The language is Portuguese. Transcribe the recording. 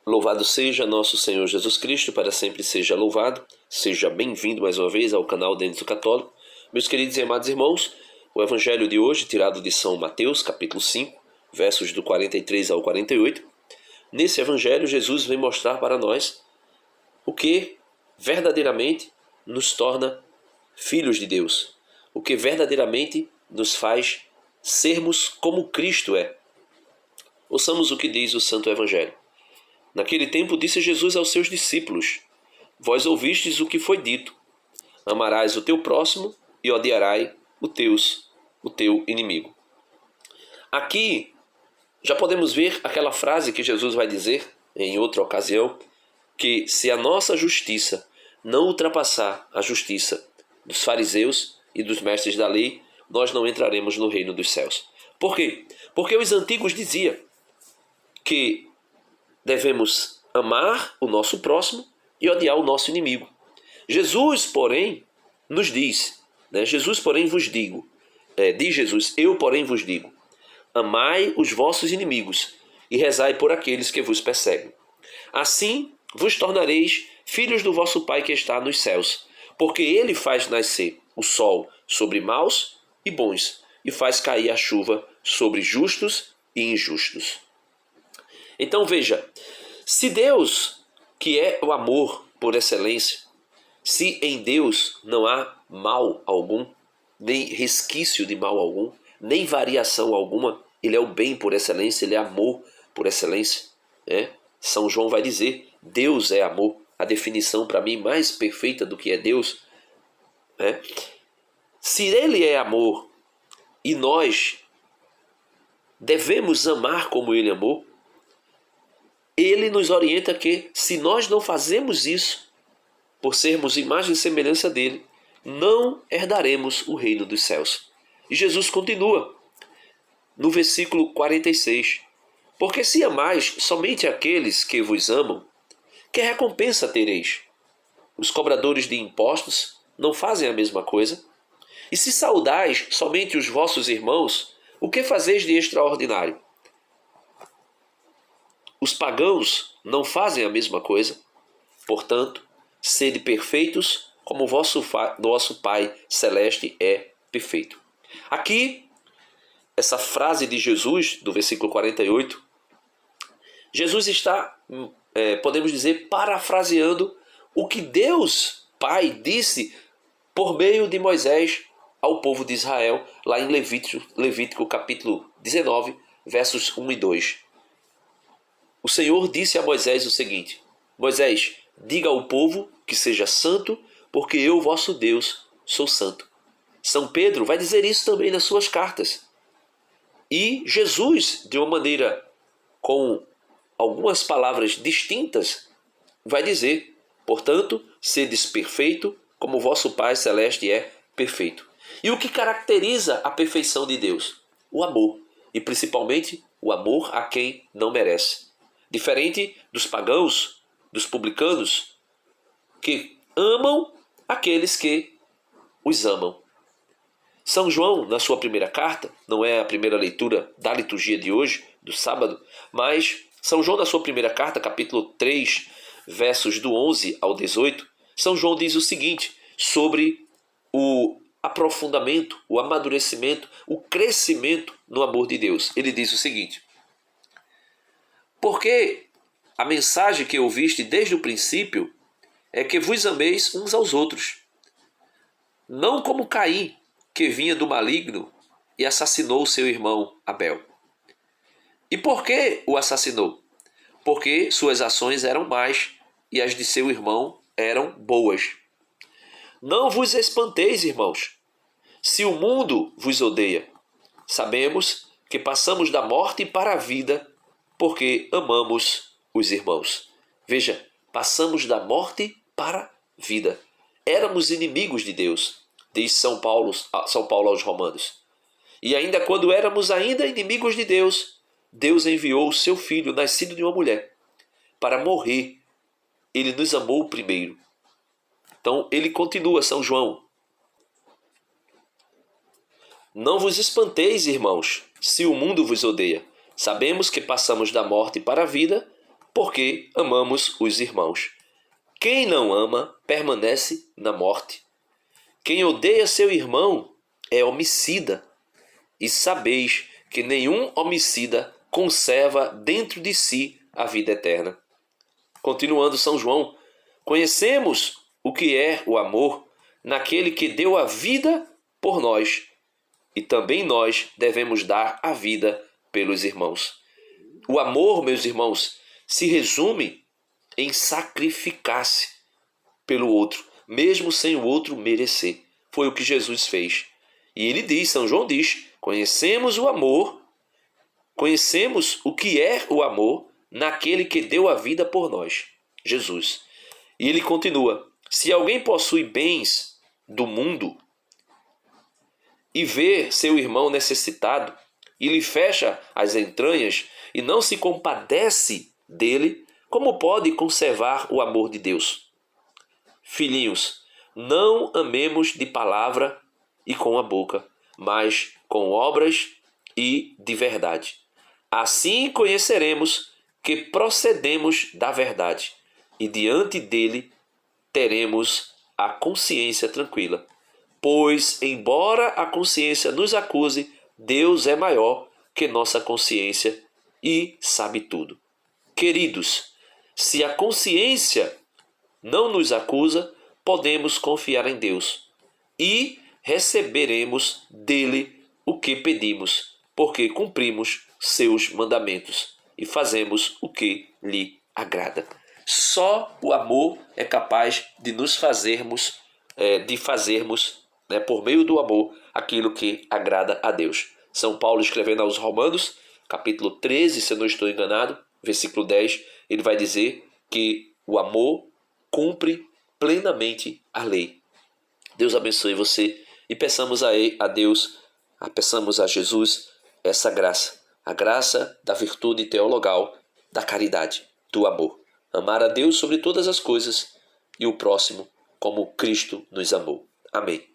Louvado seja nosso Senhor Jesus Cristo, para sempre seja louvado. Seja bem-vindo mais uma vez ao canal Dentro Católico. Meus queridos e amados irmãos, o evangelho de hoje, tirado de São Mateus, capítulo 5, versos do 43 ao 48. Nesse evangelho, Jesus vem mostrar para nós o que verdadeiramente nos torna filhos de Deus, o que verdadeiramente nos faz sermos como Cristo é. Ouçamos o que diz o Santo Evangelho. Naquele tempo disse Jesus aos seus discípulos: Vós ouvistes o que foi dito: amarás o teu próximo e odiarás o teu inimigo. Aqui já podemos ver aquela frase que Jesus vai dizer em outra ocasião, que se a nossa justiça não ultrapassar a justiça dos fariseus e dos mestres da lei, nós não entraremos no reino dos céus. Por quê? Porque os antigos diziam que devemos amar o nosso próximo e odiar o nosso inimigo. Jesus, porém, nos diz, Jesus, porém, vos digo, diz Jesus, eu, porém, vos digo, amai os vossos inimigos e rezai por aqueles que vos perseguem. Assim vos tornareis filhos do vosso Pai que está nos céus, porque ele faz nascer o sol sobre maus e bons e faz cair a chuva sobre justos e injustos. Então veja, se Deus, que é o amor por excelência, se em Deus não há mal algum, nem resquício de mal algum, nem variação alguma, ele é o bem por excelência, ele é amor por excelência. São João vai dizer, Deus é amor, a definição para mim mais perfeita do que é Deus. Se ele é amor e nós devemos amar como ele amou, ele nos orienta que, se nós não fazemos isso, por sermos imagem e semelhança dele, não herdaremos o reino dos céus. E Jesus continua, no versículo 46, porque se amais somente aqueles que vos amam, que recompensa tereis? Os cobradores de impostos não fazem a mesma coisa? E se saudais somente os vossos irmãos, o que fazeis de extraordinário? Os pagãos não fazem a mesma coisa? Portanto, sede perfeitos como vosso Pai Celeste é perfeito. Aqui, essa frase de Jesus, do versículo 48, Jesus está, podemos dizer, parafraseando o que Deus Pai disse por meio de Moisés ao povo de Israel, lá em Levítico capítulo 19, versos 1 e 2. O Senhor disse a Moisés o seguinte: Moisés, diga ao povo que seja santo, porque eu, vosso Deus, sou santo. São Pedro vai dizer isso também nas suas cartas. E Jesus, de uma maneira com algumas palavras distintas, vai dizer, portanto, sedes perfeito, como vosso Pai Celeste é perfeito. E o que caracteriza a perfeição de Deus? O amor, e principalmente o amor a quem não merece. Diferente dos pagãos, dos publicanos, que amam aqueles que os amam. São João, na sua primeira carta, não é a primeira leitura da liturgia de hoje, do sábado, mas São João, na sua primeira carta, capítulo 3, versos do 11 ao 18, São João diz o seguinte sobre o aprofundamento, o amadurecimento, o crescimento no amor de Deus. Ele diz o seguinte: porque a mensagem que ouviste desde o princípio é que vos ameis uns aos outros, não como Caim, que vinha do maligno e assassinou seu irmão Abel. E por que o assassinou? Porque suas ações eram más e as de seu irmão eram boas. Não vos espanteis, irmãos, se o mundo vos odeia. Sabemos que passamos da morte para a vida porque amamos os irmãos. Veja, passamos da morte para a vida. Éramos inimigos de Deus, diz São Paulo aos Romanos. E ainda quando éramos ainda inimigos de Deus, Deus enviou o seu Filho, nascido de uma mulher, para morrer. Ele nos amou primeiro. Então ele continua, São João: não vos espanteis, irmãos, se o mundo vos odeia. Sabemos que passamos da morte para a vida porque amamos os irmãos. Quem não ama permanece na morte. Quem odeia seu irmão é homicida. E sabeis que nenhum homicida conserva dentro de si a vida eterna. Continuando São João, conhecemos o que é o amor naquele que deu a vida por nós. E também nós devemos dar a vida pelos irmãos. O amor, meus irmãos, se resume em sacrificar-se pelo outro, mesmo sem o outro merecer. Foi o que Jesus fez. E ele diz, São João diz, conhecemos o amor, conhecemos o que é o amor naquele que deu a vida por nós, Jesus. E ele continua, se alguém possui bens do mundo e vê seu irmão necessitado e lhe fecha as entranhas e não se compadece dele, como pode conservar o amor de Deus? Filhinhos, não amemos de palavra e com a boca, mas com obras e de verdade. Assim conheceremos que procedemos da verdade e diante dele teremos a consciência tranquila. Pois, embora a consciência nos acuse, Deus é maior que nossa consciência e sabe tudo. Queridos, se a consciência não nos acusa, podemos confiar em Deus e receberemos dele o que pedimos, porque cumprimos seus mandamentos e fazemos o que lhe agrada. Só o amor é capaz de nos fazermos, por meio do amor, aquilo que agrada a Deus. São Paulo escrevendo aos Romanos, capítulo 13, se eu não estou enganado, versículo 10, ele vai dizer que o amor cumpre plenamente a lei. Deus abençoe você e peçamos a Deus, peçamos a Jesus essa graça, a graça da virtude teologal, da caridade, do amor. Amar a Deus sobre todas as coisas e o próximo como Cristo nos amou. Amém.